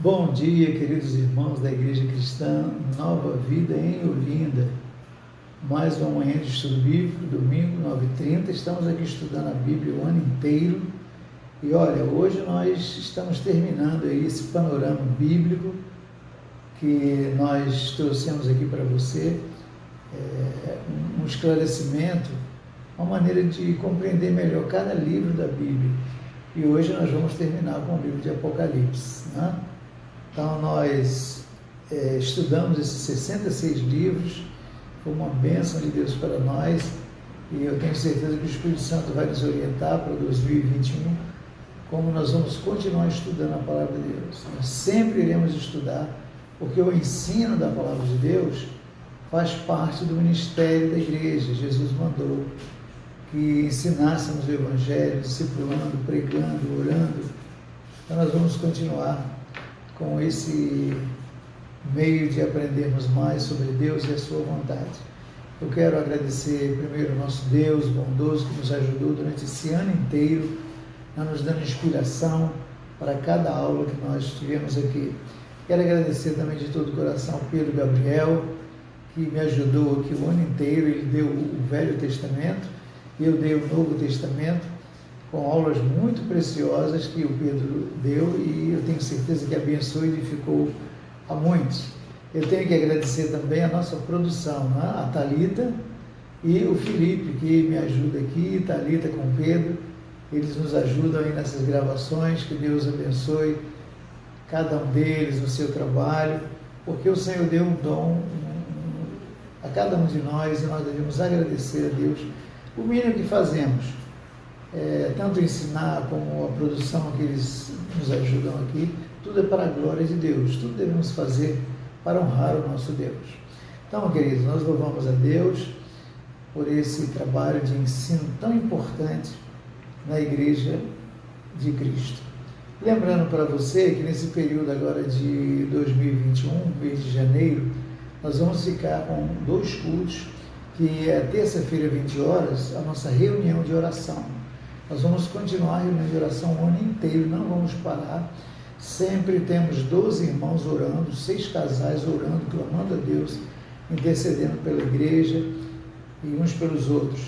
Bom dia, queridos irmãos da Igreja Cristã Nova Vida em Olinda. Mais uma manhã de estudo bíblico, domingo, 9h30. Estamos aqui estudando a Bíblia o ano inteiro. E olha, hoje nós estamos terminando aí esse panorama bíblico que nós trouxemos aqui para você, um esclarecimento, uma maneira de compreender melhor cada livro da Bíblia. E hoje nós vamos terminar com o livro de Apocalipse, né? Então nós estudamos esses 66 livros, foi uma bênção de Deus para nós, e eu tenho certeza que o Espírito Santo vai nos orientar para 2021, como nós vamos continuar estudando a Palavra de Deus. Nós sempre iremos estudar, porque o ensino da Palavra de Deus faz parte do ministério da igreja. Jesus mandou que ensinássemos o Evangelho, discipulando, pregando, orando. Então nós vamos continuar com esse meio de aprendermos mais sobre Deus e a sua vontade. Eu quero agradecer primeiro ao nosso Deus bondoso que nos ajudou durante esse ano inteiro, nos dando inspiração para cada aula que nós tivemos aqui. Quero agradecer também de todo o coração ao Pedro Gabriel, que me ajudou aqui o ano inteiro. Ele deu o Velho Testamento e eu dei o Novo Testamento, com aulas muito preciosas que o Pedro deu, e eu tenho certeza que abençoou e edificou a muitos. Eu tenho que agradecer também a nossa produção, né? A Thalita e o Felipe, que me ajuda aqui, Thalita com o Pedro, eles nos ajudam aí nessas gravações. Que Deus abençoe cada um deles no seu trabalho, porque o Senhor deu um dom a cada um de nós, e nós devemos agradecer a Deus. O mínimo que fazemos, tanto ensinar como a produção que eles nos ajudam aqui, tudo é para a glória de Deus, tudo devemos fazer para honrar o nosso Deus. Então, queridos, nós louvamos a Deus por esse trabalho de ensino tão importante na Igreja de Cristo. Lembrando para você que nesse período agora de 2021, mês de janeiro, nós vamos ficar com 2 cultos, que é terça-feira, 20 horas, a nossa reunião de oração. Nós vamos continuar a reunião de oração o ano inteiro, não vamos parar. Sempre temos 12 irmãos orando, 6 casais orando, clamando a Deus, intercedendo pela igreja e uns pelos outros.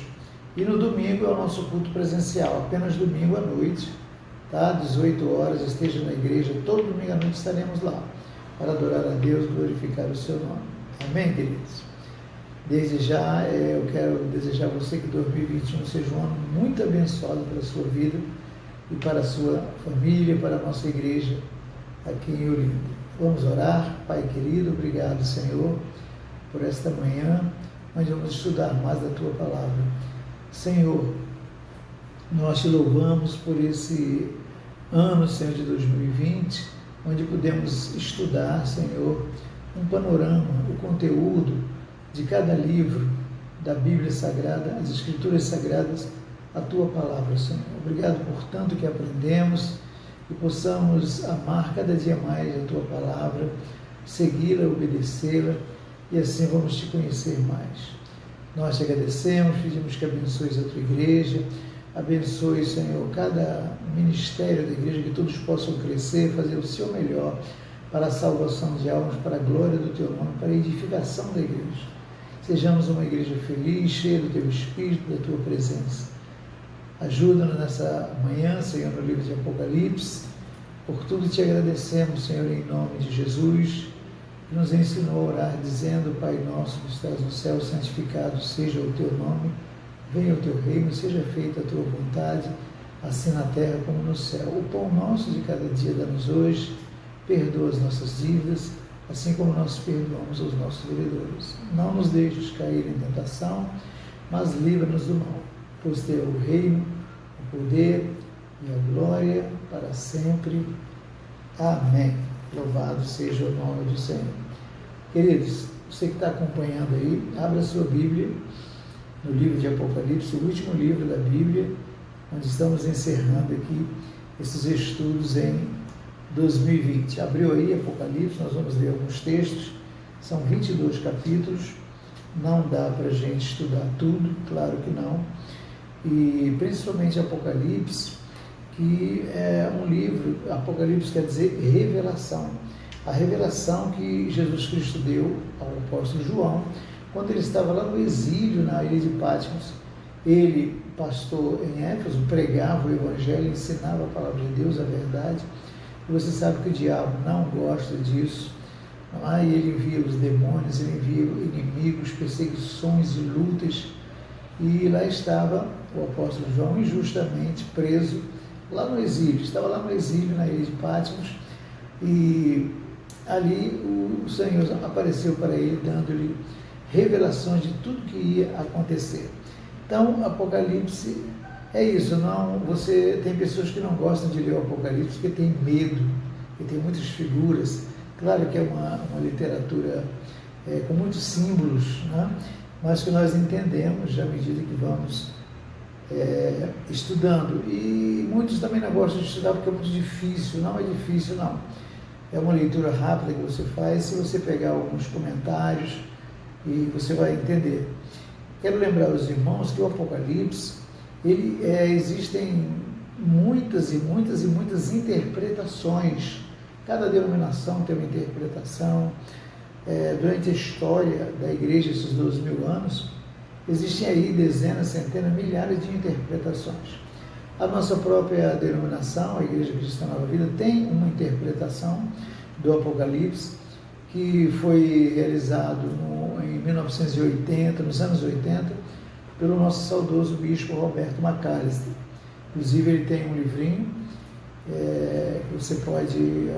E no domingo é o nosso culto presencial, apenas domingo à noite, tá? 18 horas, esteja na igreja, todo domingo à noite estaremos lá, para adorar a Deus, glorificar o seu nome. Amém, queridos? Desde já, eu quero desejar a você que 2021 seja um ano muito abençoado para a sua vida e para a sua família, para a nossa igreja aqui em Olinda. Vamos orar. Pai querido, obrigado, Senhor, por esta manhã, onde vamos estudar mais da Tua Palavra. Senhor, nós Te louvamos por esse ano, Senhor, de 2020, onde pudemos estudar, Senhor, um panorama, o conteúdo de cada livro da Bíblia Sagrada, as Escrituras Sagradas, a Tua Palavra, Senhor. Obrigado por tanto que aprendemos e possamos amar cada dia mais a Tua Palavra, segui-la, obedecê-la, e assim vamos Te conhecer mais. Nós Te agradecemos, pedimos que abençoes a Tua igreja, abençoe, Senhor, cada ministério da igreja, que todos possam crescer, fazer o seu melhor para a salvação de almas, para a glória do Teu nome, para a edificação da igreja. Sejamos uma igreja feliz, cheia do Teu Espírito, da Tua presença. Ajuda-nos nessa manhã, Senhor, no livro de Apocalipse. Por tudo Te agradecemos, Senhor, em nome de Jesus, que nos ensinou a orar, dizendo: Pai nosso que estás no céu, santificado seja o Teu nome, venha o Teu reino, seja feita a Tua vontade, assim na terra como no céu. O pão nosso de cada dia dá-nos hoje, perdoa as nossas dívidas, assim como nós perdoamos aos nossos devedores. Não nos deixes cair em tentação, mas livra-nos do mal, pois Teu é o reino, o poder e a glória para sempre. Amém. Louvado seja o nome do Senhor. Queridos, você que está acompanhando aí, abra a sua Bíblia no livro de Apocalipse, o último livro da Bíblia, onde estamos encerrando aqui esses estudos em 2020. Abriu aí Apocalipse, nós vamos ler alguns textos, são 22 capítulos, não dá para a gente estudar tudo, claro que não, e principalmente Apocalipse que é um livro, Apocalipse quer dizer revelação. A revelação que Jesus Cristo deu ao apóstolo João, quando ele estava lá no exílio, na ilha de Patmos. Ele, pastor em Éfeso, pregava o evangelho, ensinava a palavra de Deus, a verdade. E você sabe que o diabo não gosta disso. E ele envia os demônios, ele envia inimigos, perseguições e lutas. E lá estava o apóstolo João, injustamente preso, lá no exílio. Estava lá no exílio, na ilha de Patmos. E ali o Senhor apareceu para ele, dando-lhe revelações de tudo que ia acontecer. Então, Apocalipse é isso. Você tem pessoas que não gostam de ler o Apocalipse porque tem medo, e tem muitas figuras. Claro que é uma literatura com muitos símbolos, né? Mas que nós entendemos à medida que vamos estudando. E muitos também não gostam de estudar porque é muito difícil. Não é difícil, não. É uma leitura rápida que você faz, se você pegar alguns comentários, e você vai entender. Quero lembrar aos irmãos que o Apocalipse, existem muitas interpretações. Cada denominação tem uma interpretação. Durante a história da igreja, esses 12.000 anos, existem aí dezenas, centenas, milhares de interpretações. A nossa própria denominação, a Igreja Cristã Nova Vida, tem uma interpretação do Apocalipse que foi realizado em 1980, nos anos 80, pelo nosso saudoso bispo Roberto Macalister. Inclusive, ele tem um livrinho que você pode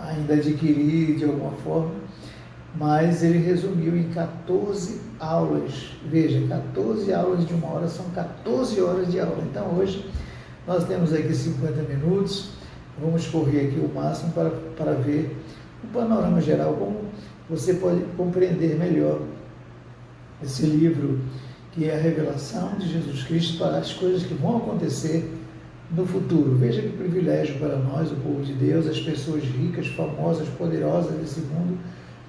ainda adquirir de alguma forma, mas ele resumiu em 14 aulas. Veja, 14 aulas de 1 hora são 14 horas de aula. Então, hoje, nós temos aqui 50 minutos, vamos correr aqui o máximo para ver o panorama geral, como você pode compreender melhor esse livro, que é a revelação de Jesus Cristo para as coisas que vão acontecer no futuro. Veja que privilégio para nós, o povo de Deus, as pessoas ricas, famosas, poderosas desse mundo,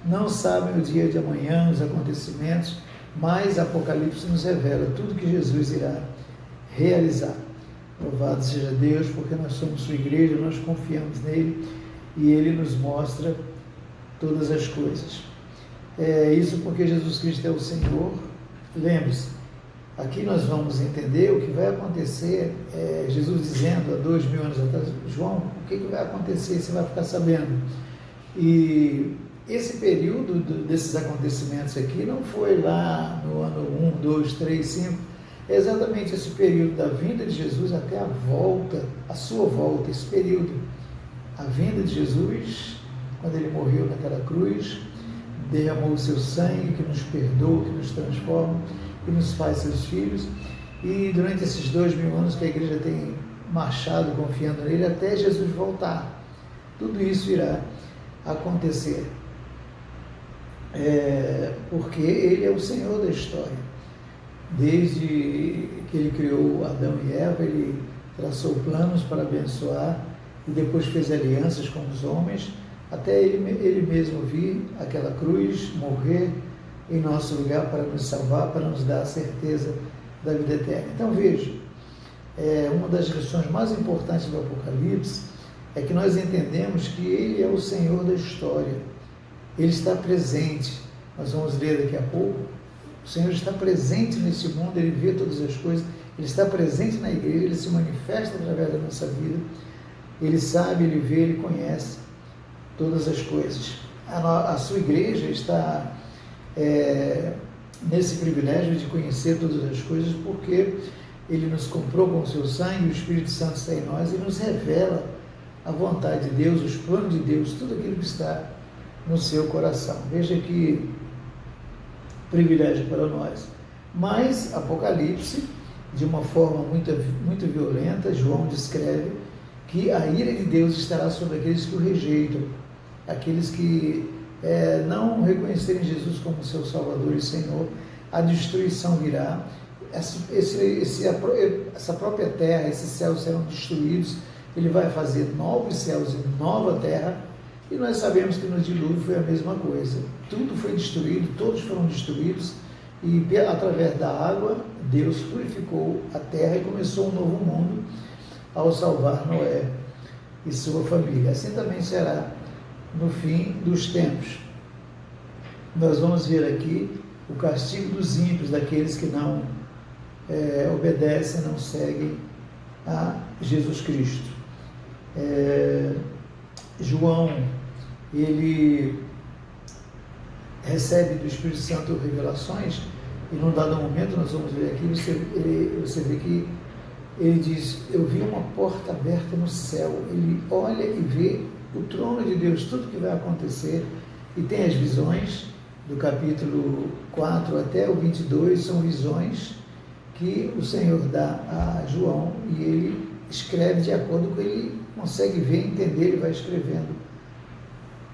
não sabem o dia de amanhã, os acontecimentos, mas Apocalipse nos revela tudo que Jesus irá realizar. Louvado seja Deus, porque nós somos sua igreja, nós confiamos nele e ele nos mostra todas as coisas. Isso porque Jesus Cristo é o Senhor. Lembre-se, aqui nós vamos entender o que vai acontecer, Jesus dizendo há 2.000 anos atrás, João, o que vai acontecer, você vai ficar sabendo. E esse período desses acontecimentos aqui não foi lá no ano 1, 2, 3, 5, é exatamente esse período da vinda de Jesus até a volta, a sua volta, esse período. A vinda de Jesus, quando ele morreu naquela cruz, derramou o seu sangue, que nos perdoa, que nos transforma, que nos faz seus filhos, e durante esses 2.000 anos que a igreja tem marchado confiando nele, até Jesus voltar, tudo isso irá acontecer, porque ele é o Senhor da história. Desde que ele criou Adão e Eva, ele traçou planos para abençoar e depois fez alianças com os homens, até ele mesmo vir àquela cruz, morrer em nosso lugar para nos salvar, para nos dar a certeza da vida eterna. Então veja, uma das lições mais importantes do Apocalipse é que nós entendemos que ele é o Senhor da história, ele está presente. Nós vamos ler daqui a pouco. O Senhor está presente nesse mundo, ele vê todas as coisas, ele está presente na igreja, ele se manifesta através da nossa vida, ele sabe, ele vê, ele conhece todas as coisas. A sua igreja está nesse privilégio de conhecer todas as coisas, porque ele nos comprou com o seu sangue, o Espírito Santo está em nós e nos revela a vontade de Deus, os planos de Deus, tudo aquilo que está no seu coração. Veja que privilégio para nós. Mas Apocalipse, de uma forma muito violenta, João descreve que a ira de Deus estará sobre aqueles que o rejeitam, aqueles que não reconhecerem Jesus como seu Salvador e Senhor. A destruição virá, essa própria terra, esses céus serão destruídos, ele vai fazer novos céus e nova terra, e nós sabemos que no dilúvio foi a mesma coisa, tudo foi destruído, todos foram destruídos, e através da água, Deus purificou a terra e começou um novo mundo, ao salvar Noé e sua família. Assim também será no fim dos tempos. Nós vamos ver aqui o castigo dos ímpios, daqueles que não obedecem, não seguem a Jesus Cristo. João, ele recebe do Espírito Santo revelações, e num dado momento, nós vamos ver aqui, você vê que ele diz: eu vi uma porta aberta no céu. Ele olha e vê o trono de Deus, tudo que vai acontecer, e tem as visões do capítulo 4 até o 22, são visões que o Senhor dá a João, e ele escreve de acordo com o que ele consegue ver, entender, ele vai escrevendo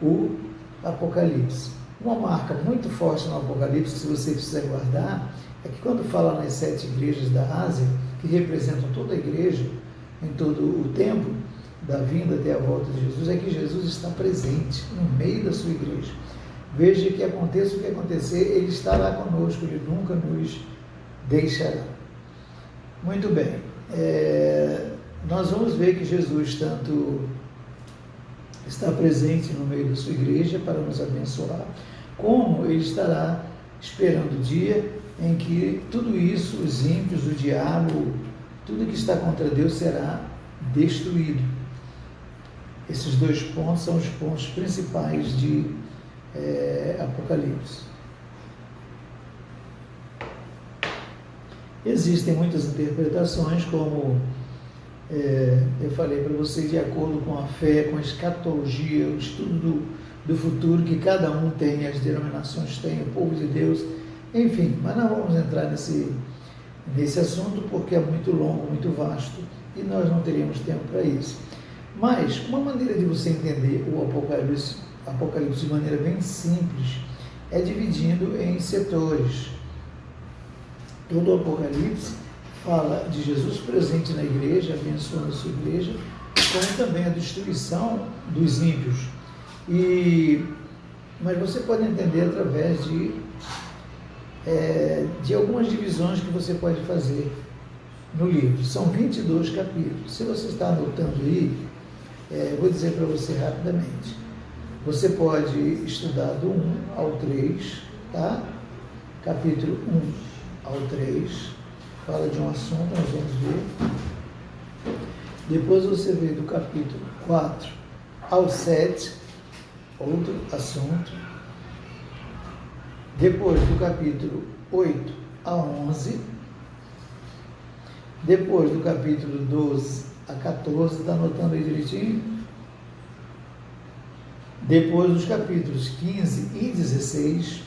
o Apocalipse. Uma marca muito forte no Apocalipse, que você precisa guardar, é que quando fala nas 7 igrejas da Ásia, que representam toda a igreja, em todo o tempo da vinda até a volta de Jesus, é que Jesus está presente no meio da sua igreja. Veja que aconteça o que acontecer, Ele estará conosco, Ele nunca nos deixará. Muito bem, nós vamos ver que Jesus tanto está presente no meio da sua igreja para nos abençoar, como Ele estará esperando o dia em que tudo isso, os ímpios, o diabo, tudo que está contra Deus será destruído. Esses 2 pontos são os pontos principais de Apocalipse. Existem muitas interpretações, como eu falei para vocês, de acordo com a fé, com a escatologia, o estudo do futuro que cada um tem, as denominações têm, o povo de Deus, enfim, mas não vamos entrar nesse assunto porque é muito longo, muito vasto e nós não teríamos tempo para isso. Mas uma maneira de você entender o Apocalipse de maneira bem simples é dividindo em setores. Todo o Apocalipse fala de Jesus presente na igreja, abençoando a sua igreja, como também a destruição dos ímpios. Mas você pode entender através de algumas divisões que você pode fazer no livro. São 22 capítulos. Se você está anotando aí, vou dizer para você rapidamente. Você pode estudar do 1 ao 3, tá? Capítulo 1 ao 3, fala de um assunto, nós vamos ver. Depois você vê do capítulo 4 ao 7, outro assunto. Depois do capítulo 8 a 11. Depois do capítulo 12 a 14, está anotando aí direitinho? Depois dos capítulos 15 e 16.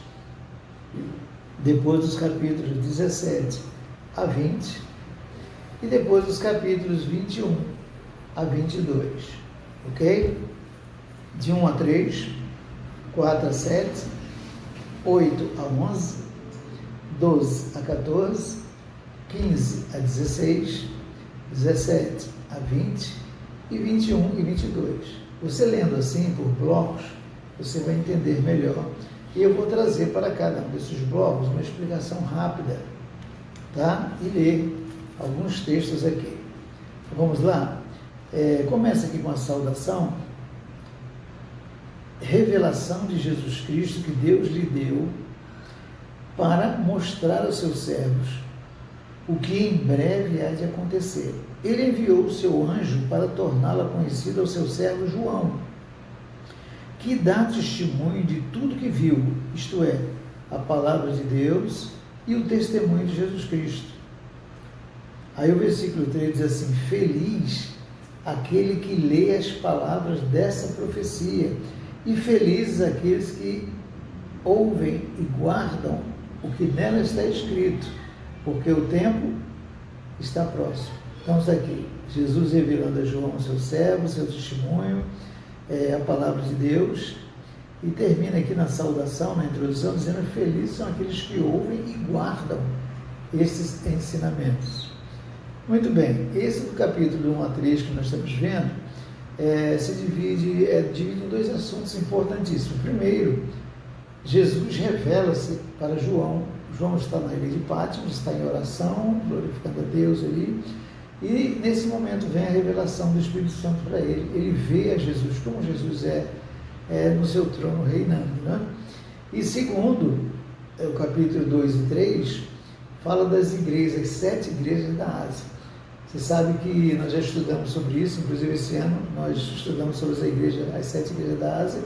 Depois dos capítulos 17 a 20. E depois dos capítulos 21 a 22. Ok? De 1 a 3, 4 a 7, 8 a 11, 12 a 14, 15 a 16, 17 a 20 e 21 e 22. Você lendo assim por blocos, você vai entender melhor. E eu vou trazer para cada um desses blocos uma explicação rápida, tá? E ler alguns textos aqui. Vamos lá? Começa aqui com a saudação. Revelação de Jesus Cristo que Deus lhe deu para mostrar aos seus servos o que em breve há de acontecer. Ele enviou o seu anjo para torná-la conhecida ao seu servo João, que dá testemunho de tudo que viu, isto é, a palavra de Deus e o testemunho de Jesus Cristo. Aí o versículo 3 diz assim: feliz aquele que lê as palavras dessa profecia, e felizes aqueles que ouvem e guardam o que nela está escrito, porque o tempo está próximo. Então está aqui, Jesus revelando a João, seu servo, seu testemunho, a palavra de Deus, e termina aqui na saudação, na introdução, dizendo: felizes são aqueles que ouvem e guardam esses ensinamentos. Muito bem, esse do capítulo 1 a 3 que nós estamos vendo, se divide em 2 assuntos importantíssimos. Primeiro, Jesus revela-se para João. João está na ilha de Patmos, está em oração, glorificando a Deus ali, E nesse momento vem a revelação do Espírito Santo para ele. Ele vê a Jesus, como Jesus é no seu trono reinando. Né? E segundo, o capítulo 2 e 3, fala das igrejas, as 7 igrejas da Ásia. Você sabe que nós já estudamos sobre isso, inclusive esse ano nós estudamos sobre as 7 igrejas da Ásia,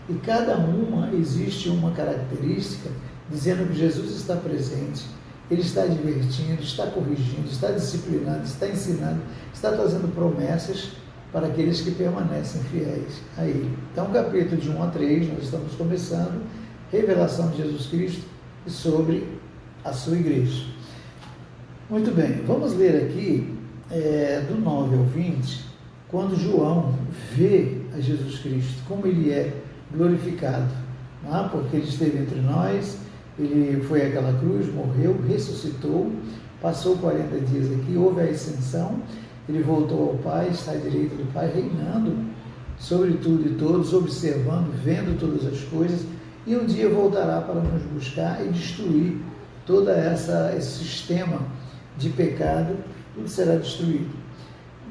e cada uma existe uma característica dizendo que Jesus está presente, ele está advertindo, está corrigindo, está disciplinando, está ensinando, está trazendo promessas para aqueles que permanecem fiéis a ele. Então, capítulo de 1 a 3, nós estamos começando, revelação de Jesus Cristo e sobre a sua igreja. Muito bem, vamos ler aqui do 9 ao 20, quando João vê a Jesus Cristo, como ele é glorificado, não é? Porque ele esteve entre nós, ele foi àquela cruz, morreu, ressuscitou, passou 40 dias aqui, houve a ascensão, ele voltou ao Pai, está à direita do Pai, reinando sobre tudo e todos, observando, vendo todas as coisas, e um dia voltará para nos buscar e destruir todo esse sistema de pecado, tudo será destruído.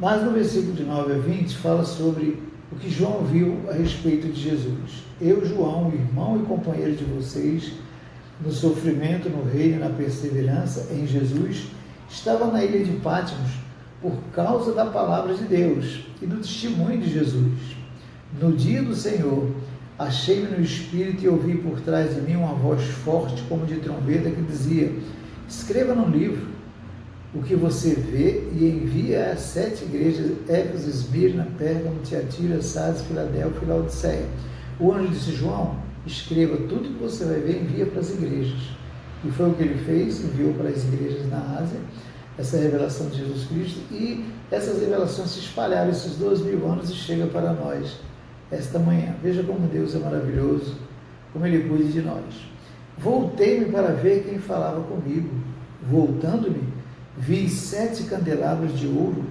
Mas no versículo de 9 a 20 fala sobre o que João viu a respeito de Jesus. Eu, João, irmão e companheiro de vocês, no sofrimento, no reino e na perseverança em Jesus, estava na ilha de Patmos por causa da palavra de Deus e do testemunho de Jesus. No dia do Senhor, achei-me no Espírito e ouvi por trás de mim uma voz forte como de trombeta que dizia: escreva no livro o que você vê e envia às 7 igrejas: Éfeso, Esmirna, Pérgamo, Tiatira, Sardes, Filadélfia e Laodiceia. O anjo disse: João, escreva tudo que você vai ver e envia para as igrejas. E foi o que ele fez, enviou para as igrejas na Ásia, essa revelação de Jesus Cristo, e essas revelações se espalharam esses 2000 anos e chega para nós esta manhã. Veja como Deus é maravilhoso, como Ele cuida de nós. Voltei-me para ver quem falava comigo. Voltando-me, vi 7 candelabros de ouro,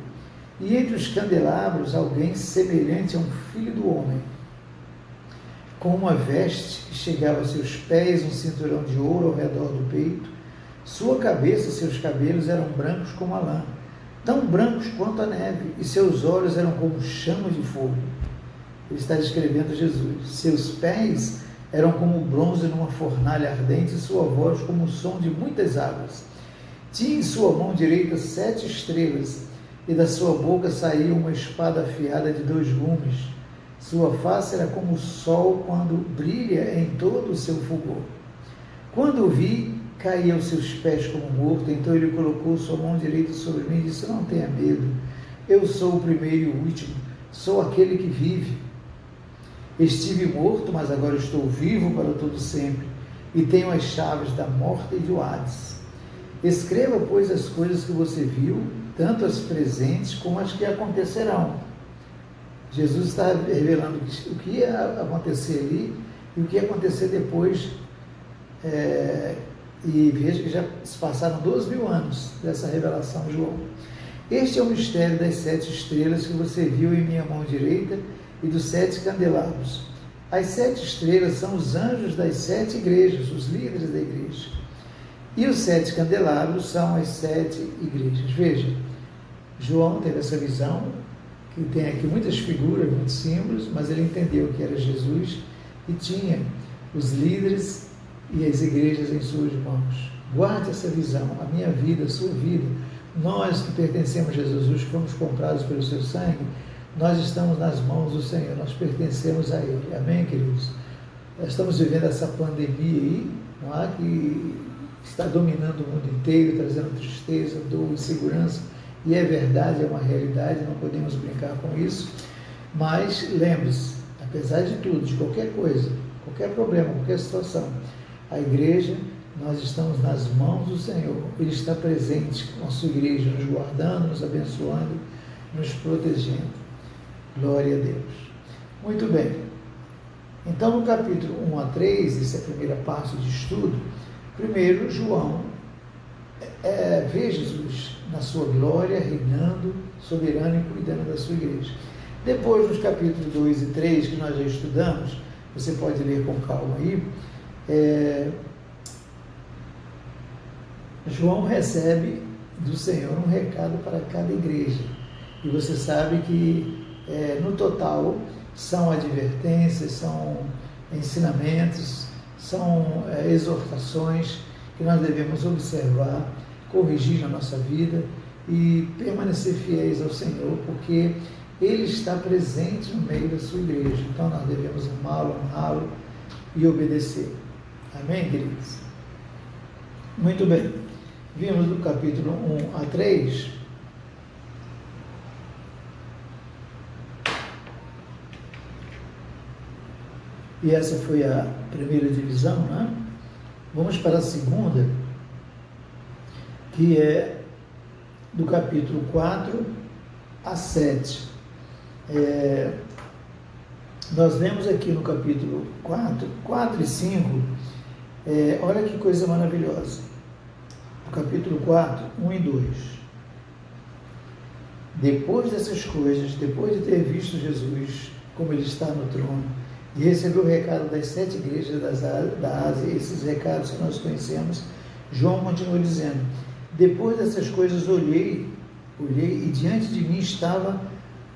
e entre os candelabros alguém semelhante a um filho do homem, com uma veste que chegava a seus pés, um cinturão de ouro ao redor do peito. Sua cabeça e seus cabelos eram brancos como a lã, tão brancos quanto a neve, e seus olhos eram como chamas de fogo. Ele está descrevendo Jesus. Seus pés eram como bronze numa fornalha ardente, e sua voz como o som de muitas águas. Tinha em sua mão direita 7 estrelas, e da sua boca saía uma espada afiada de 2 gumes. Sua face era como o sol quando brilha em todo o seu fulgor. Quando o vi, caí aos seus pés como morto. Então ele colocou sua mão direita sobre mim e disse: não tenha medo, eu sou o primeiro e o último, sou aquele que vive. Estive morto, mas agora estou vivo para todo sempre, e tenho as chaves da morte e do Hades. Escreva, pois, as coisas que você viu, tanto as presentes como as que acontecerão. Jesus está revelando o que ia acontecer ali e o que ia acontecer depois. E veja que já se passaram 2000 anos dessa revelação de João. Este é o mistério das 7 estrelas que você viu em minha mão direita e dos 7 candelabros. As 7 estrelas são os anjos das 7 igrejas, os líderes da igreja. E os 7 candelabros são as 7 igrejas. Veja, João teve essa visão, que tem aqui muitas figuras, muitos símbolos, mas ele entendeu que era Jesus e tinha os líderes e as igrejas em suas mãos. Guarde essa visão, a minha vida, a sua vida. Nós que pertencemos a Jesus, que fomos comprados pelo seu sangue, nós estamos nas mãos do Senhor, nós pertencemos a Ele. Amém, queridos? Nós estamos vivendo essa pandemia aí, não é? Que está dominando o mundo inteiro, trazendo tristeza, dor, insegurança, e é verdade, é uma realidade, não podemos brincar com isso, mas lembre-se, apesar de tudo, de qualquer coisa, qualquer problema, qualquer situação, a igreja, nós estamos nas mãos do Senhor. Ele está presente com a sua igreja, nos guardando, nos abençoando, nos protegendo. Glória a Deus. Muito bem. Então, no capítulo 1 a 3, essa é a primeira parte de estudo, primeiro João vê Jesus na sua glória, reinando, soberano e cuidando da sua igreja. Depois, nos capítulos 2 e 3, que nós já estudamos, você pode ler com calma aí, João recebe do Senhor, um recado para cada igreja. E você sabe que, no total, são advertências, são ensinamentos, são exortações que nós devemos observar, corrigir na nossa vida e permanecer fiéis ao Senhor, porque Ele está presente no meio da sua igreja. Então nós devemos amá-lo, honrá-lo e obedecer. Amém, queridos? Muito bem. Vimos do capítulo 1 a 3. E essa foi a primeira divisão, né? Vamos para a segunda, que é do capítulo 4 a 7. Nós vemos aqui no capítulo 4 e 5, olha que coisa maravilhosa. No capítulo 4, 1 e 2. Depois dessas coisas, depois de ter visto Jesus, como ele está no trono, e recebeu o recado das 7 igrejas da Ásia, esses recados que nós conhecemos, João continua dizendo: depois dessas coisas olhei e diante de mim estava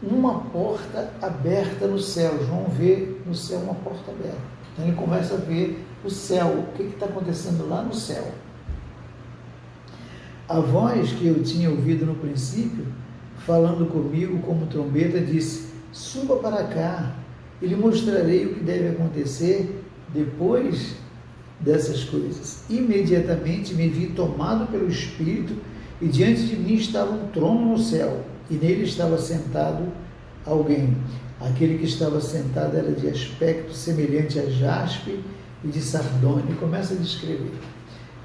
uma porta aberta no céu. João vê no céu uma porta aberta. Então ele começa a ver o céu, o que está acontecendo lá no céu. A voz que eu tinha ouvido no princípio, falando comigo como trombeta, disse: suba para cá, e lhe mostrarei o que deve acontecer depois dessas coisas. Imediatamente me vi tomado pelo Espírito, e diante de mim estava um trono no céu, e nele estava sentado alguém. Aquele que estava sentado era de aspecto semelhante a jaspe e de sardônio. E começa a descrever.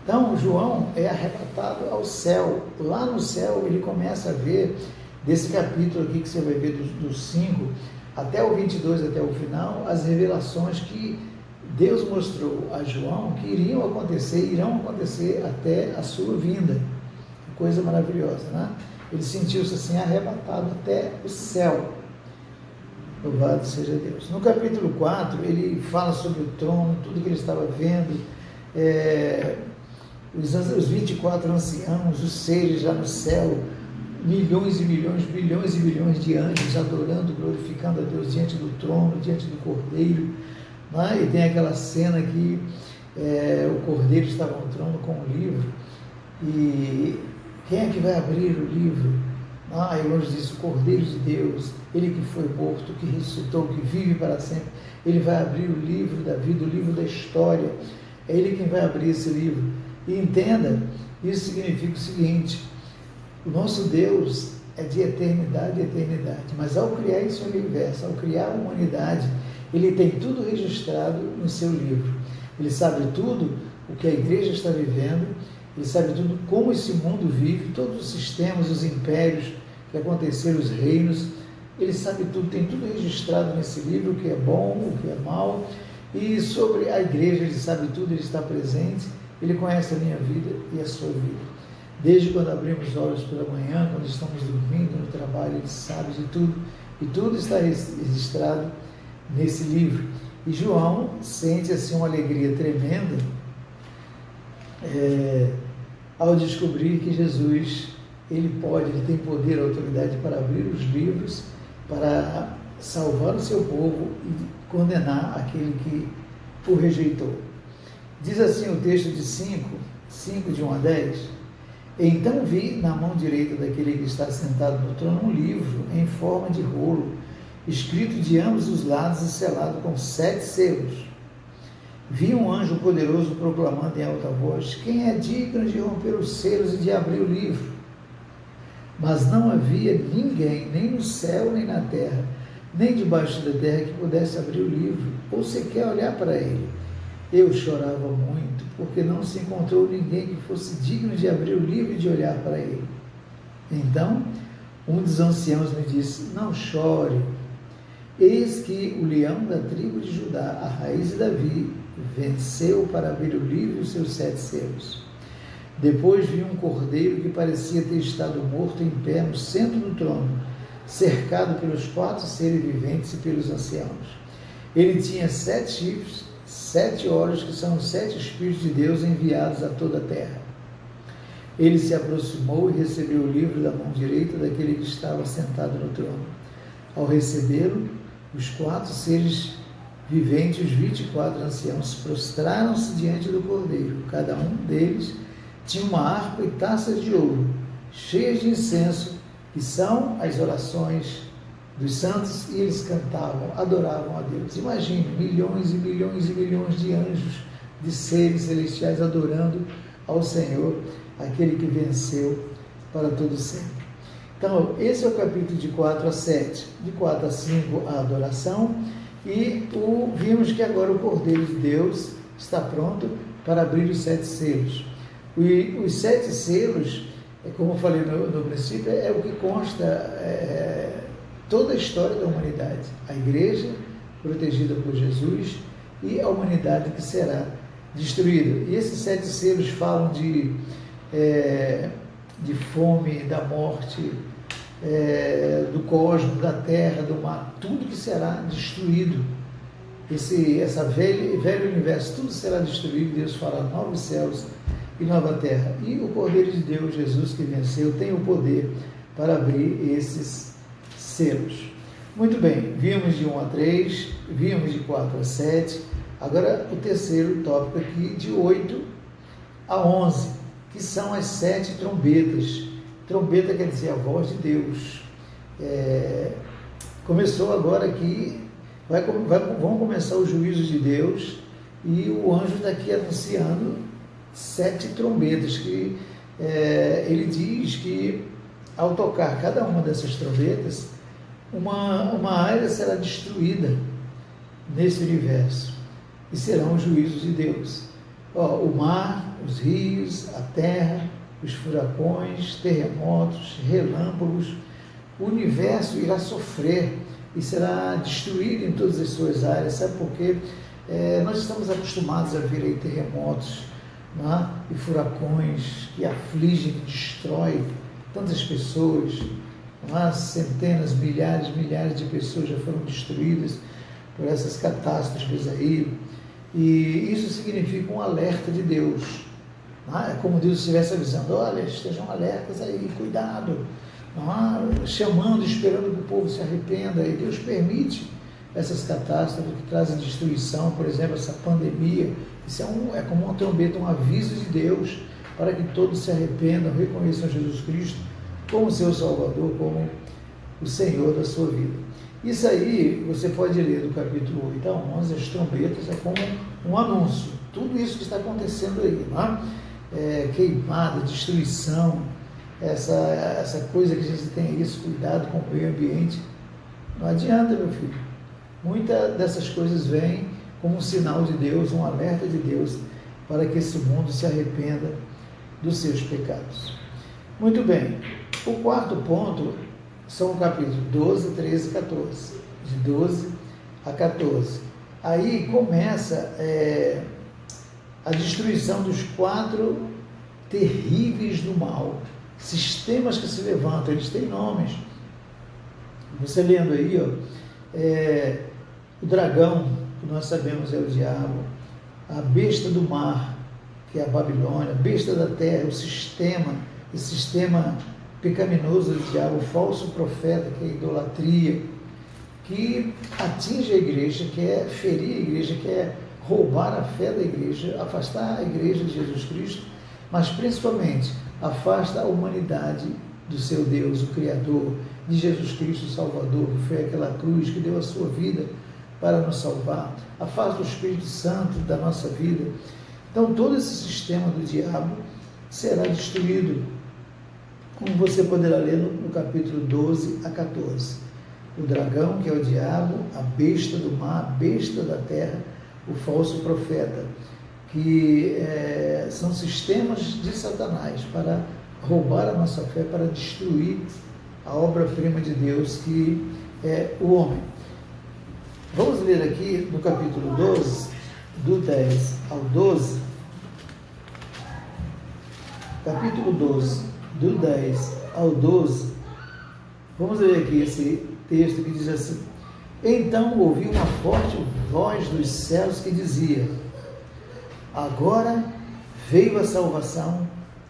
Então, João é arrebatado ao céu. Lá no céu, ele começa a ver, desse capítulo aqui que você vai ver dos 5 até o 22, até o final, as revelações que Deus mostrou a João que irão acontecer até a sua vinda. Coisa maravilhosa, né? Ele sentiu-se assim arrebatado até o céu. Louvado seja Deus. No capítulo 4, ele fala sobre o trono, tudo que ele estava vendo, os 24 anciãos, os seres lá no céu, milhões e milhões, bilhões e bilhões de anjos adorando, glorificando a Deus diante do trono, diante do Cordeiro, né? E tem aquela cena que o Cordeiro estava no trono com o livro, e quem é que vai abrir o livro? E o anjo disse: o Cordeiro de Deus, ele que foi morto, que ressuscitou, que vive para sempre, ele vai abrir o livro da vida, o livro da história, é ele quem vai abrir esse livro. E entenda, isso significa o seguinte: o nosso Deus é de eternidade a eternidade, mas ao criar esse universo, ao criar a humanidade, ele tem tudo registrado no seu livro. Ele sabe tudo o que a igreja está vivendo, ele sabe tudo como esse mundo vive, todos os sistemas, os impérios que aconteceram, os reinos, ele sabe tudo, tem tudo registrado nesse livro, o que é bom, o que é mal, e sobre a igreja ele sabe tudo, ele está presente, ele conhece a minha vida e a sua vida. Desde quando abrimos os olhos pela manhã, quando estamos dormindo no trabalho, ele sabe de tudo, e tudo está registrado nesse livro. E João sente assim uma alegria tremenda ao descobrir que Jesus, ele tem poder, autoridade para abrir os livros, para salvar o seu povo e condenar aquele que o rejeitou. Diz assim o texto de 5 de 1 a 10: então vi na mão direita daquele que está sentado no trono um livro em forma de rolo, escrito de ambos os lados e selado com 7 selos. Vi um anjo poderoso proclamando em alta voz: quem é digno de romper os selos e de abrir o livro? Mas não havia ninguém, nem no céu, nem na terra, nem debaixo da terra, que pudesse abrir o livro, ou sequer olhar para ele. Eu chorava muito, porque não se encontrou ninguém que fosse digno de abrir o livro e de olhar para ele. Então, um dos anciãos me disse: não chore, eis que o leão da tribo de Judá, a raiz de Davi, venceu para abrir o livro e os seus 7 selos. Depois vi um cordeiro que parecia ter estado morto em pé no centro do trono, cercado pelos 4 seres viventes e pelos anciãos. Ele tinha 7 chifres, 7 olhos, que são os 7 Espíritos de Deus enviados a toda a terra. Ele se aproximou e recebeu o livro da mão direita daquele que estava sentado no trono. Ao recebê-lo, os 4 seres viventes, os 24 anciãos, prostraram-se diante do Cordeiro. Cada um deles tinha uma harpa e taças de ouro, cheias de incenso, que são as orações dos santos, e eles cantavam, adoravam a Deus. Imagine, milhões e milhões e milhões de anjos, de seres celestiais adorando ao Senhor, aquele que venceu para todo sempre. Então, esse é o capítulo de 4 a 7, de 4 a 5 a adoração, e vimos que agora o Cordeiro de Deus está pronto para abrir os 7 selos. E os 7 selos, como eu falei no princípio, é o que consta toda a história da humanidade. A igreja, protegida por Jesus, e a humanidade que será destruída. E esses 7 selos falam de fome, da morte, do cosmos, da terra, do mar, tudo que será destruído. Esse velho universo, tudo será destruído. Deus fará novos céus e nova terra. E o Cordeiro de Deus, Jesus, que venceu, tem o poder para abrir esses selos. Muito bem, vimos de 1 a 3, vimos de 4 a 7, agora o terceiro tópico aqui, de 8 a 11, que são as 7 trombetas. Trombeta quer dizer a voz de Deus. Começou agora aqui, vão começar os juízos de Deus, e o anjo está aqui anunciando 7 trombetas, que ele diz que ao tocar cada uma dessas trombetas, uma área será destruída nesse universo, e serão os juízos de Deus. O mar, os rios, a terra, os furacões, terremotos, relâmpagos, o universo irá sofrer e será destruído em todas as suas áreas. Sabe por quê? Nós estamos acostumados a ver aí terremotos, né? E furacões que afligem, que destroem tantas pessoas, né? Centenas, milhares de pessoas já foram destruídas por essas catástrofes aí, e isso significa um alerta de Deus. É como Deus estivesse avisando: olha, estejam alertas aí, cuidado, chamando, esperando que o povo se arrependa. E Deus permite essas catástrofes que trazem destruição, por exemplo, essa pandemia. Isso é como uma trombeta, um aviso de Deus para que todos se arrependam, reconheçam Jesus Cristo como seu Salvador, como o Senhor da sua vida. Isso aí você pode ler do capítulo 8 a 11, as trombetas é como um anúncio, tudo isso que está acontecendo aí, queimada, destruição, essa coisa que a gente tem isso, cuidado com o meio ambiente. Não adianta, meu filho. Muitas dessas coisas vêm como um sinal de Deus, um alerta de Deus, para que esse mundo se arrependa dos seus pecados. Muito bem. O quarto ponto são o capítulo 12, 13 e 14. De 12 a 14. Aí começa a destruição dos 4 terríveis do mal, sistemas que se levantam, eles têm nomes. Você lendo aí, o dragão, que nós sabemos é o diabo, a besta do mar, que é a Babilônia, a besta da terra, esse sistema pecaminoso do diabo, o falso profeta, que é a idolatria, que atinge a igreja, quer ferir a igreja, quer roubar a fé da igreja, afastar a igreja de Jesus Cristo, mas principalmente afasta a humanidade do seu Deus, o Criador, de Jesus Cristo, o Salvador, que foi aquela cruz, que deu a sua vida para nos salvar, afasta o Espírito Santo da nossa vida. Então todo esse sistema do diabo será destruído, como você poderá ler no capítulo 12 a 14. O dragão, que é o diabo, a besta do mar, a besta da terra, o falso profeta, que são sistemas de Satanás para roubar a nossa fé, para destruir a obra-prima de Deus, que é o homem. Vamos ler aqui no capítulo 12, do 10 ao 12, capítulo 12, do 10 ao 12, vamos ler aqui esse texto que diz assim: então ouvi uma forte voz dos céus que dizia: agora veio a salvação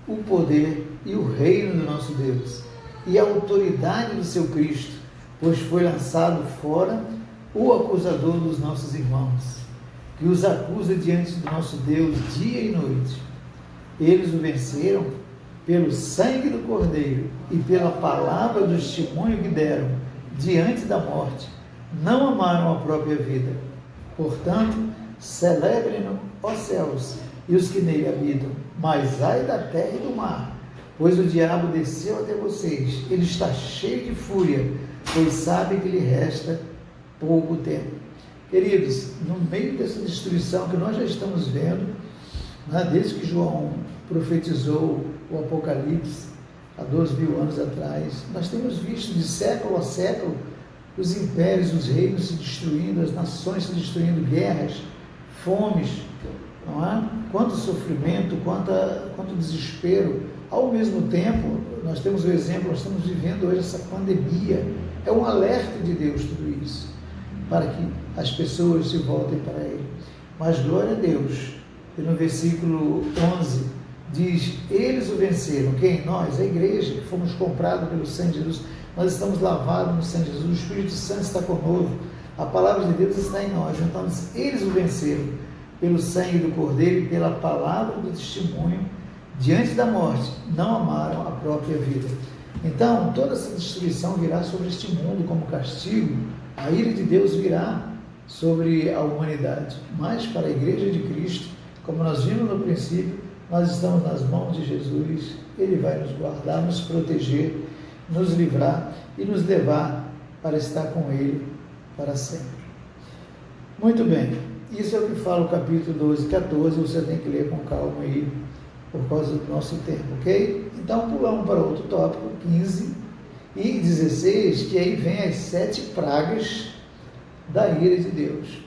o poder e o reino do nosso Deus, e a autoridade do seu Cristo, pois foi lançado fora o acusador dos nossos irmãos, que os acusa diante do nosso Deus dia e noite. Eles o venceram pelo sangue do Cordeiro e pela palavra do testemunho que deram diante da morte. Não amaram a própria vida. Portanto, celebrem-no, ó céus, e os que nele habitam. Mas ai da terra e do mar, pois o diabo desceu até vocês. Ele está cheio de fúria, pois sabe que lhe resta pouco tempo. Queridos, no meio dessa destruição que nós já estamos vendo, desde que João profetizou o Apocalipse, há 2.000 anos atrás, nós temos visto de século a século os impérios, os reinos se destruindo, as nações se destruindo, guerras, fomes, não é? Quanto sofrimento, quanto desespero. Ao mesmo tempo, nós temos o exemplo, nós estamos vivendo hoje essa pandemia. É um alerta de Deus tudo isso, para que as pessoas se voltem para Ele. Mas glória a Deus, e no versículo 11, diz, eles o venceram. Quem? Nós, a igreja, que fomos comprados pelo sangue de Jesus. Nós estamos lavados no sangue de Jesus, o Espírito Santo está conosco, a palavra de Deus está em nós. Então, eles o venceram pelo sangue do Cordeiro e pela palavra do testemunho diante da morte. Não amaram a própria vida. Então, toda essa destruição virá sobre este mundo como castigo. A ira de Deus virá sobre a humanidade. Mas para a igreja de Cristo, como nós vimos no princípio, nós estamos nas mãos de Jesus. Ele vai nos guardar, nos proteger, nos livrar e nos levar para estar com Ele para sempre. Muito bem, isso é o que fala o capítulo 12 e 14, você tem que ler com calma aí, por causa do nosso tempo, ok? Então pulamos para outro tópico, 15 e 16, que aí vem as 7 pragas da ira de Deus.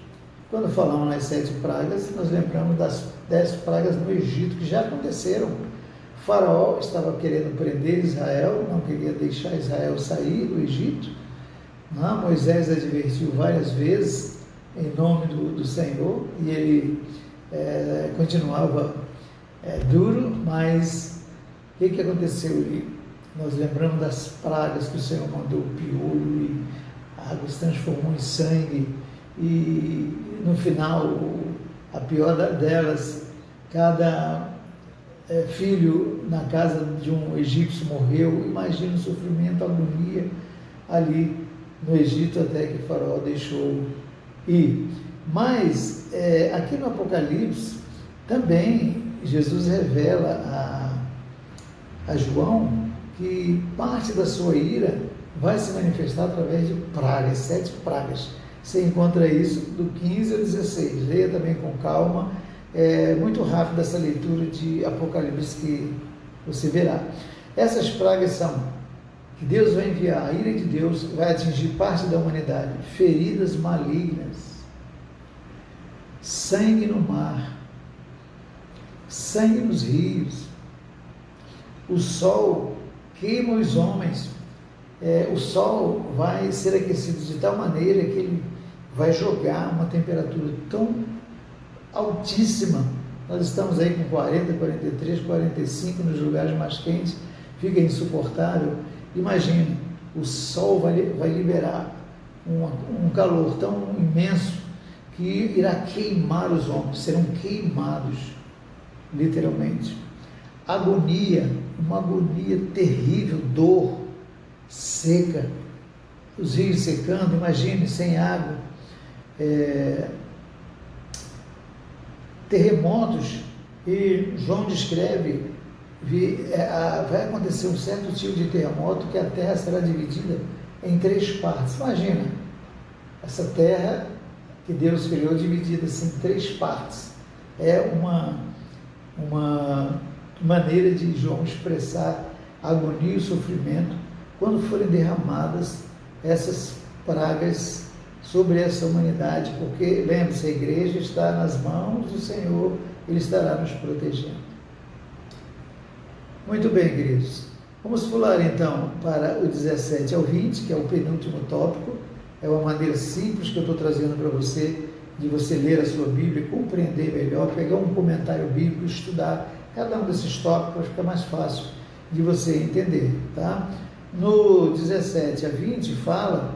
Quando falamos nas 7 pragas, nós lembramos das 10 pragas no Egito, que já aconteceram. O faraó estava querendo prender Israel, não queria deixar Israel sair do Egito. Moisés advertiu várias vezes em nome do Senhor, e ele continuava duro, mas o que aconteceu ali? Nós lembramos das pragas que o Senhor mandou, o piolho, e a água se transformou em sangue, e no final, a pior delas, cada filho na casa de um egípcio morreu. Imagina o sofrimento, a agonia ali no Egito, até que o faraó deixou ir. Mas aqui no Apocalipse também Jesus revela a João que parte da sua ira vai se manifestar através de pragas, 7 pragas. Você encontra isso do 15 ao 16. Leia também com calma. É muito rápido essa leitura de Apocalipse que você verá. Essas pragas são que Deus vai enviar, a ira de Deus vai atingir parte da humanidade, feridas malignas, sangue no mar, sangue nos rios, o sol queima os homens, o sol vai ser aquecido de tal maneira que ele vai jogar uma temperatura tão altíssima. Nós estamos aí com 40, 43, 45 nos lugares mais quentes, fica insuportável. Imagine, o sol vai liberar um calor tão imenso que irá queimar os homens, serão queimados, literalmente. Agonia, uma agonia terrível, dor, seca, os rios secando, imagine, sem água, terremotos, e João descreve, vai acontecer um certo tipo de terremoto que a terra será dividida em 3 partes. Imagina, essa terra que Deus criou dividida assim, em 3 partes. É uma maneira de João expressar a agonia e o sofrimento quando forem derramadas essas pragas sobre essa humanidade, porque, lembre-se, a igreja está nas mãos do Senhor, Ele estará nos protegendo. Muito bem, queridos. Vamos pular então para o 17 ao 20, que é o penúltimo tópico. É uma maneira simples que eu estou trazendo para você, de você ler a sua Bíblia, compreender melhor, pegar um comentário bíblico, estudar cada um desses tópicos fica mais fácil de você entender, tá? No 17 a 20 fala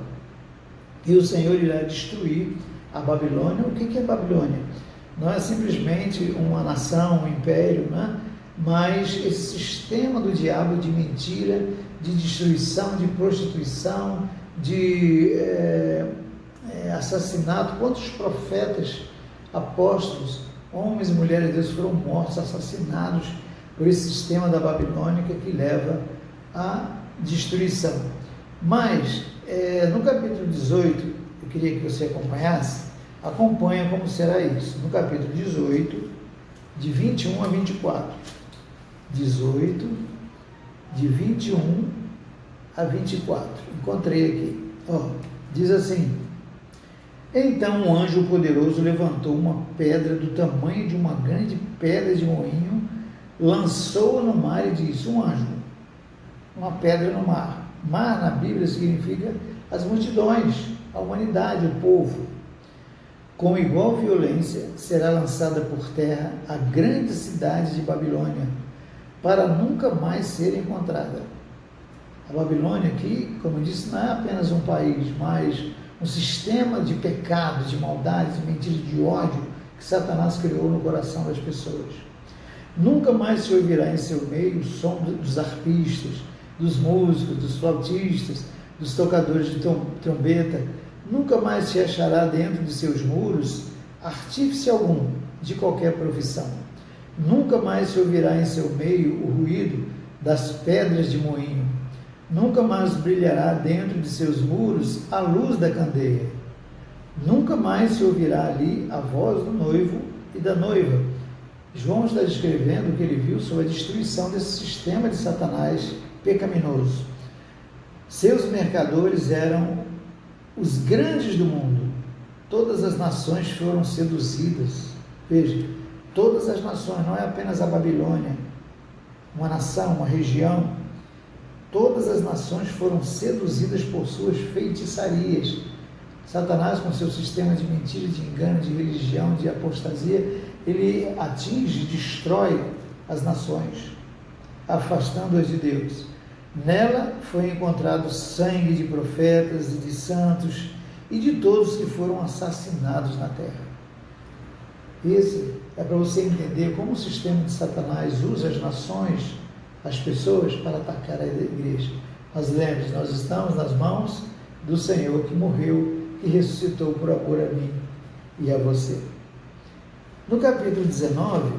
que o Senhor irá destruir a Babilônia. O que é Babilônia? Não é simplesmente uma nação, um império, né? Mas esse sistema do diabo de mentira, de destruição, de prostituição, de assassinato. Quantos profetas, apóstolos, homens e mulheres de Deus foram mortos, assassinados por esse sistema da Babilônica que leva à destruição. Mas, no capítulo 18, eu queria que você acompanha como será isso. No capítulo 18, de 21 a 24. 18, de 21 a 24. Encontrei aqui. Diz assim: então um anjo poderoso levantou uma pedra do tamanho de uma grande pedra de moinho, lançou-a no mar e disse: um anjo, uma pedra no mar. Mar na Bíblia significa as multidões, a humanidade, o povo. Com igual violência será lançada por terra a grande cidade de Babilônia, para nunca mais ser encontrada. A Babilônia aqui, como eu disse, não é apenas um país, mas um sistema de pecado, de maldade, de mentira, de ódio que Satanás criou no coração das pessoas. Nunca mais se ouvirá em seu meio o som dos arpistas, dos músicos, dos flautistas, dos tocadores de trombeta. Nunca mais se achará dentro de seus muros artífice algum de qualquer profissão. Nunca mais se ouvirá em seu meio o ruído das pedras de moinho. Nunca mais brilhará dentro de seus muros a luz da candeia. Nunca mais se ouvirá ali a voz do noivo e da noiva. João está descrevendo o que ele viu sobre a destruição desse sistema de Satanás pecaminoso. Seus mercadores eram os grandes do mundo. Todas as nações foram seduzidas. Veja, todas as nações, não é apenas a Babilônia, uma nação, uma região. Todas as nações foram seduzidas por suas feitiçarias. Satanás, com seu sistema de mentira, de engano, de religião, de apostasia, ele atinge, destrói as nações, afastando-as de Deus. Nela foi encontrado sangue de profetas e de santos e de todos que foram assassinados na terra. Esse é para você entender como o sistema de Satanás usa as nações, as pessoas, para atacar a igreja. Mas lembre-se, nós estamos nas mãos do Senhor que morreu e ressuscitou por amor a mim e a você. No capítulo 19,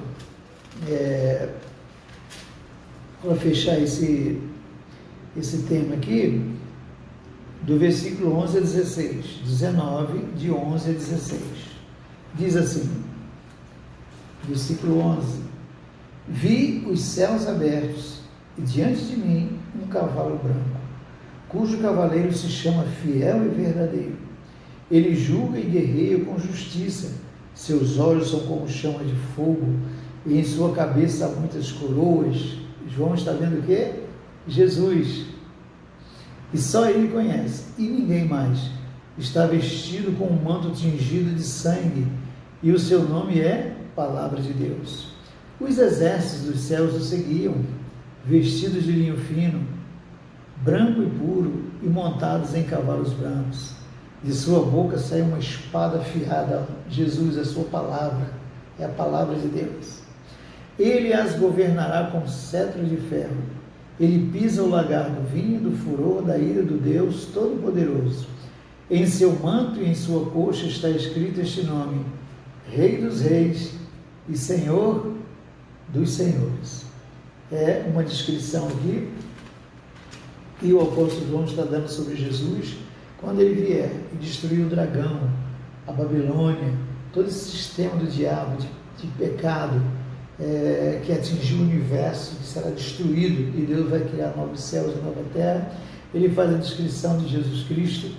para fechar esse tema aqui, do versículo 11 a 16, 19, de 11 a 16, diz assim, versículo 11: vi os céus abertos e diante de mim um cavalo branco, cujo cavaleiro se chama Fiel e Verdadeiro. Ele julga e guerreia com justiça, seus olhos são como chama de fogo e em sua cabeça há muitas coroas. João está vendo o quê? Jesus. E só ele conhece, e ninguém mais. Está vestido com um manto tingido de sangue, e o seu nome é Palavra de Deus. Os exércitos dos céus o seguiam, vestidos de linho fino, branco e puro, e montados em cavalos brancos. De sua boca sai uma espada afiada. Jesus, a sua palavra, é a palavra de Deus. Ele as governará com cetro de ferro. Ele pisa o lagar do vinho, do furor, da ira do Deus Todo-Poderoso. Em seu manto e em sua coxa está escrito este nome: Rei dos Reis e Senhor dos Senhores. É uma descrição aqui que o apóstolo João está dando sobre Jesus, quando ele vier e destruir o dragão, a Babilônia, todo esse sistema do diabo, de pecado, que atingiu o universo, que será destruído, e Deus vai criar novos céus e nova terra. Ele faz a descrição de Jesus Cristo,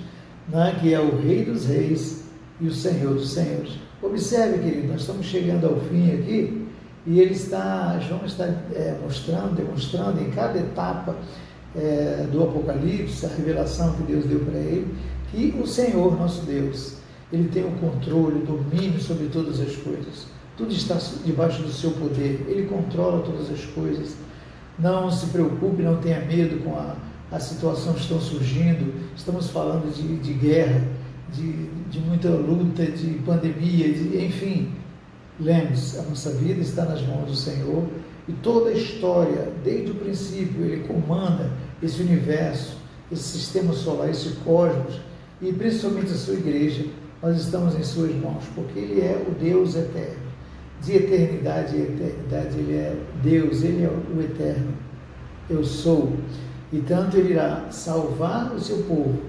né, que é o Rei dos Reis e o Senhor dos Senhores. Observe, querido, nós estamos chegando ao fim aqui, e João está demonstrando em cada etapa do Apocalipse, a revelação que Deus deu para ele, que o Senhor, nosso Deus, ele tem o controle, o domínio sobre todas as coisas. tudo está debaixo do seu poder, Ele controla todas as coisas. Não se preocupe, não tenha medo com a situação que estão surgindo. Estamos falando de guerra, de muita luta, de pandemia, enfim. Lembre-se, a nossa vida está nas mãos do Senhor e toda a história, desde o princípio, Ele comanda esse universo, esse sistema solar, esse cosmos e principalmente a sua igreja. Nós estamos em suas mãos, porque Ele é o Deus eterno. De eternidade em eternidade, Ele é Deus, Ele é o eterno. Eu sou. E tanto Ele irá salvar o seu povo,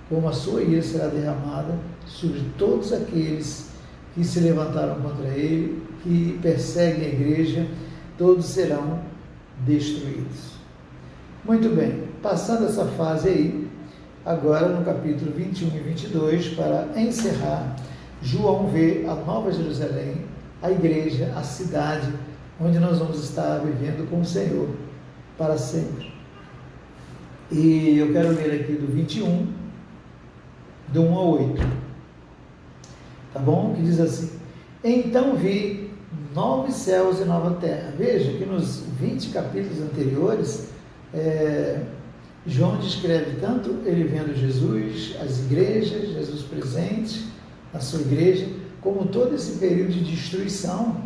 como a sua ira será derramada sobre todos aqueles que se levantaram contra Ele, que perseguem a igreja, todos serão destruídos. Muito bem, passando essa fase aí, agora no capítulo 21 e 22, para encerrar, João vê a Nova Jerusalém, a igreja, a cidade, onde nós vamos estar vivendo com o Senhor para sempre. E eu quero ler aqui do 21, do 1 a 8. Tá bom? Que diz assim: então vi novos céus e nova terra. Veja que nos 20 capítulos anteriores, João descreve tanto ele vendo Jesus, as igrejas, Jesus presente na sua igreja, como todo esse período de destruição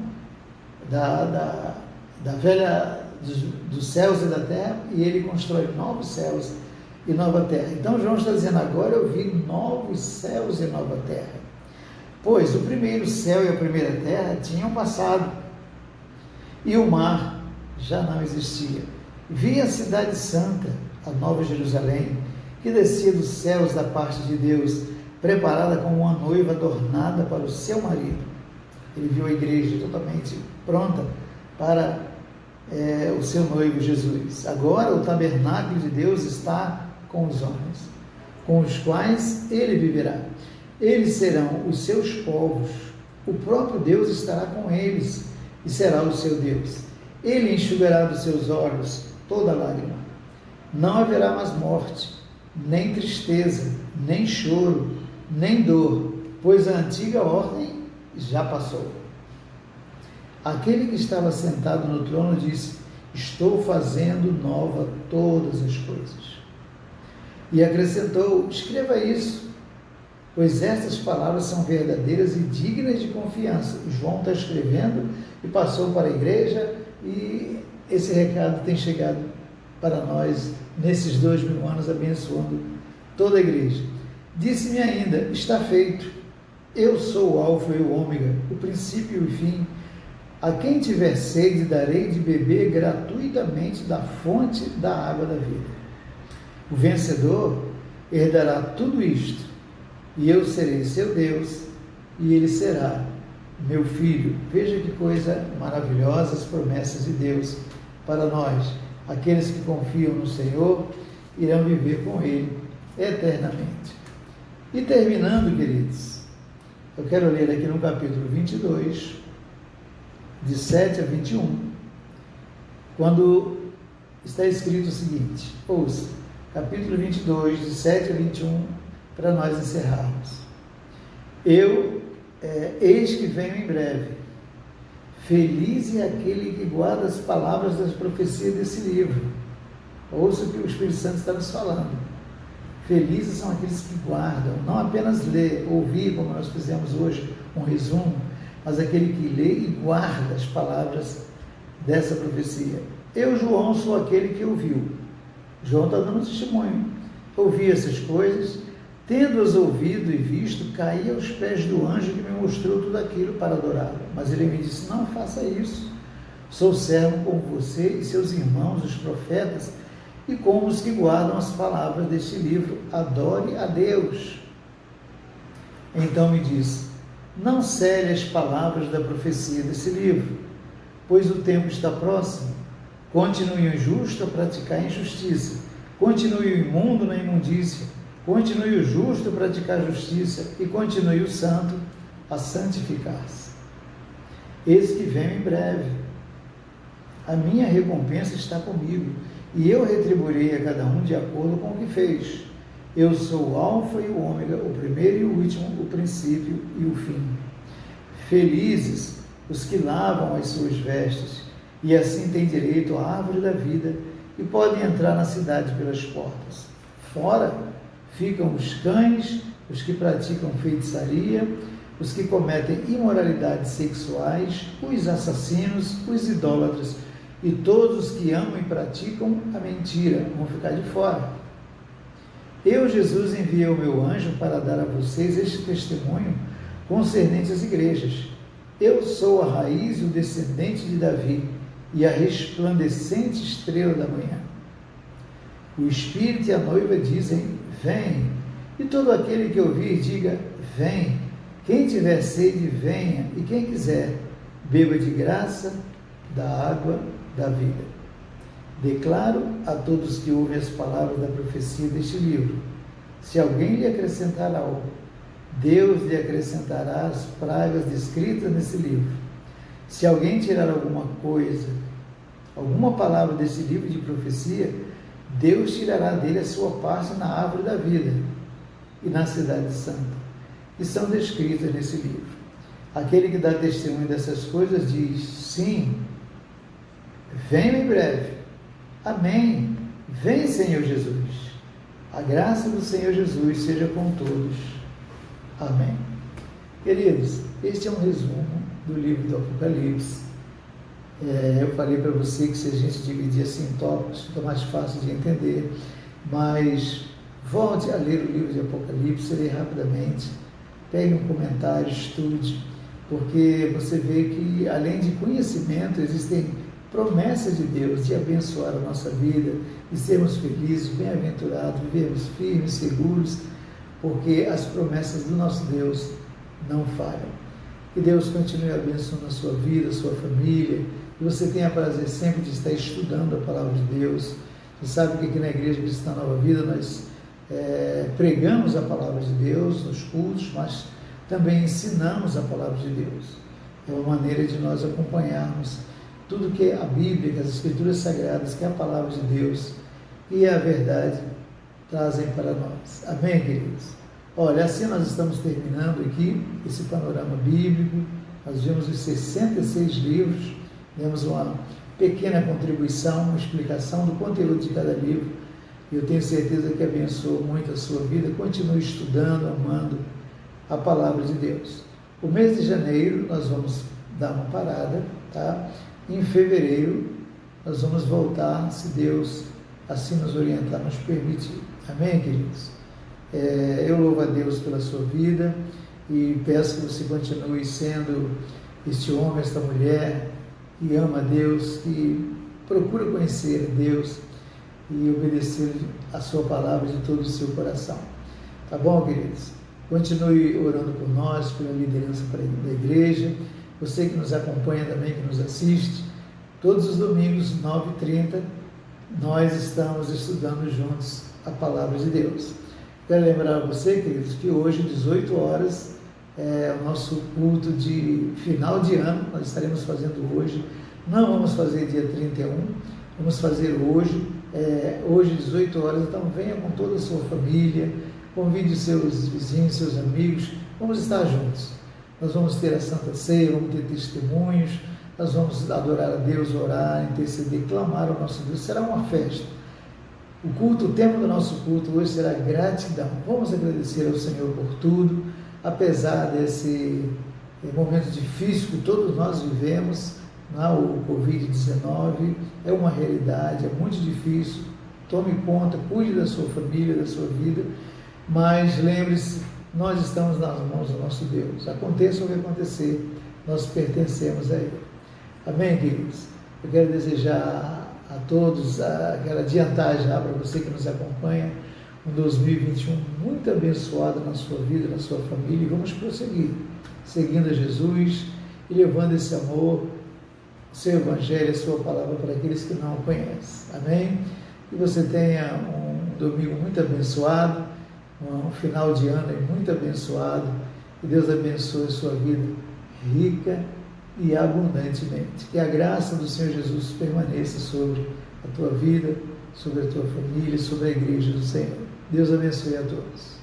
dos céus e da terra, e ele constrói novos céus e nova terra. Então João está dizendo: agora eu vi novos céus e nova terra. Pois o primeiro céu e a primeira terra tinham passado, e o mar já não existia. Vi a cidade santa, a Nova Jerusalém, que descia dos céus da parte de Deus, preparada como uma noiva adornada para o seu marido. Ele viu a igreja totalmente pronta para o seu noivo Jesus. Agora o tabernáculo de Deus está com os homens, com os quais ele viverá. Eles serão os seus povos, o próprio Deus estará com eles e será o seu Deus. Ele enxugará dos seus olhos toda lágrima. Não haverá mais morte, nem tristeza, nem choro, nem dor, pois a antiga ordem já passou. Aquele que estava sentado no trono disse: estou fazendo nova todas as coisas. E acrescentou: escreva isso, pois estas palavras são verdadeiras e dignas de confiança. João está escrevendo e passou para a igreja, e esse recado tem chegado para nós nesses 2000 anos, abençoando toda a igreja. Disse-me ainda: está feito. Eu sou o alfa e o ômega, o princípio e o fim. A quem tiver sede darei de beber gratuitamente da fonte da água da vida. O vencedor herdará tudo isto, e eu serei seu Deus, e ele será meu filho. Veja que coisa maravilhosa as promessas de Deus para nós. Aqueles que confiam no Senhor irão viver com Ele eternamente. E terminando, queridos, eu quero ler aqui no capítulo 22, de 7 a 21, quando está escrito o seguinte, ouça, capítulo 22, de 7 a 21, para nós encerrarmos. Eis que venho em breve. Feliz é aquele que guarda as palavras das profecias desse livro. Ouça o que o Espírito Santo está nos falando. Felizes são aqueles que guardam, não apenas ler, ouvir, como nós fizemos hoje, um resumo, mas aquele que lê e guarda as palavras dessa profecia. Eu, João, sou aquele que ouviu. João está dando testemunho. Ouvi essas coisas, tendo-as ouvido e visto, caí aos pés do anjo que me mostrou tudo aquilo para adorá-lo. Mas ele me disse: não faça isso. Sou servo como você e seus irmãos, os profetas, e como os que guardam as palavras deste livro. Adore a Deus. Então me disse: não cele as palavras da profecia desse livro, pois o tempo está próximo. Continue o injusto a praticar a injustiça, continue o imundo na imundícia, continue o justo a praticar a justiça, e continue o santo a santificar-se. Eis que venho em breve. A minha recompensa está comigo, e eu retribuirei a cada um de acordo com o que fez. Eu sou o alfa e o ômega, o primeiro e o último, o princípio e o fim. Felizes os que lavam as suas vestes, e assim têm direito à árvore da vida e podem entrar na cidade pelas portas. Fora ficam os cães, os que praticam feitiçaria, os que cometem imoralidades sexuais, os assassinos, os idólatras e todos os que amam e praticam a mentira vão ficar de fora. Eu, Jesus, enviei o meu anjo para dar a vocês este testemunho concernente às igrejas. Eu sou a raiz e o descendente de Davi e a resplandecente estrela da manhã. O Espírito e a noiva dizem, vem. E todo aquele que ouvir, diga, vem. Quem tiver sede, venha. E quem quiser, beba de graça da água da vida. Declaro a todos que ouvem as palavras da profecia deste livro. Se alguém lhe acrescentar algo, Deus lhe acrescentará as pragas descritas nesse livro. Se alguém tirar alguma coisa, alguma palavra desse livro de profecia, Deus tirará dele a sua parte na árvore da vida e na cidade santa, que são descritas nesse livro. Aquele que dá testemunho dessas coisas diz, sim, venho em breve. Amém. Vem, Senhor Jesus. A graça do Senhor Jesus seja com todos. Amém. Queridos, este é um resumo do livro do Apocalipse. Eu falei para você que se a gente dividir assim em tópicos, fica mais fácil de entender, mas volte a ler o livro de Apocalipse, leia rapidamente, pegue um comentário, estude, porque você vê que além de conhecimento, existem promessas de Deus de abençoar a nossa vida, de sermos felizes, bem-aventurados, vivermos firmes, seguros, porque as promessas do nosso Deus não falham. Que Deus continue abençoando a sua vida, a sua família, que você tenha prazer sempre de estar estudando a palavra de Deus. Você sabe que aqui na Igreja Cristã Nova Vida nós pregamos a palavra de Deus nos cultos, mas também ensinamos a palavra de Deus. É uma maneira de nós acompanharmos tudo que a Bíblia, que as Escrituras Sagradas, que é a palavra de Deus e a verdade trazem para nós. Amém, queridos? Olha, assim nós estamos terminando aqui esse panorama bíblico. Nós vimos os 66 livros, demos uma pequena contribuição, uma explicação do conteúdo de cada livro. Eu tenho certeza que abençoou muito a sua vida. Continue estudando, amando a palavra de Deus. O mês de janeiro nós vamos dar uma parada, tá? Em fevereiro nós vamos voltar, se Deus assim nos orientar, nos permitir. Amém, queridos? Eu louvo a Deus pela sua vida e peço que você continue sendo este homem, esta mulher que ama a Deus, que procura conhecer a Deus e obedecer a sua palavra de todo o seu coração. Tá bom, queridos? Continue orando por nós, pela liderança da igreja. Você que nos acompanha também, que nos assiste, todos os domingos, 9h30, nós estamos estudando juntos a palavra de Deus. Quero lembrar a você, queridos, que hoje, 18 horas, é o nosso culto de final de ano. Nós estaremos fazendo hoje. Não vamos fazer dia 31, vamos fazer hoje. Hoje, 18 horas. Então, venha com toda a sua família, convide seus vizinhos, seus amigos. Vamos estar juntos. Nós vamos ter a Santa Ceia, vamos ter testemunhos, nós vamos adorar a Deus, orar, interceder, clamar ao nosso Deus. Será uma festa. O tema do nosso culto hoje será gratidão. Vamos agradecer ao Senhor por tudo, apesar desse momento difícil que todos nós vivemos, o Covid-19 é uma realidade, é muito difícil. Tome conta, cuide da sua família, da sua vida, mas lembre-se, nós estamos nas mãos do nosso Deus. Aconteça o que acontecer, nós pertencemos a Ele. Amém, queridos? Eu quero desejar a todos, quero adiantar já para você que nos acompanha, um 2021 muito abençoado na sua vida, na sua família, e vamos prosseguir, seguindo a Jesus e levando esse amor, o seu Evangelho, a sua palavra para aqueles que não o conhecem. Amém? Que você tenha um domingo muito abençoado, um final de ano muito abençoado, que Deus abençoe a sua vida rica e abundantemente. Que a graça do Senhor Jesus permaneça sobre a tua vida, sobre a tua família, sobre a igreja do Senhor. Deus abençoe a todos.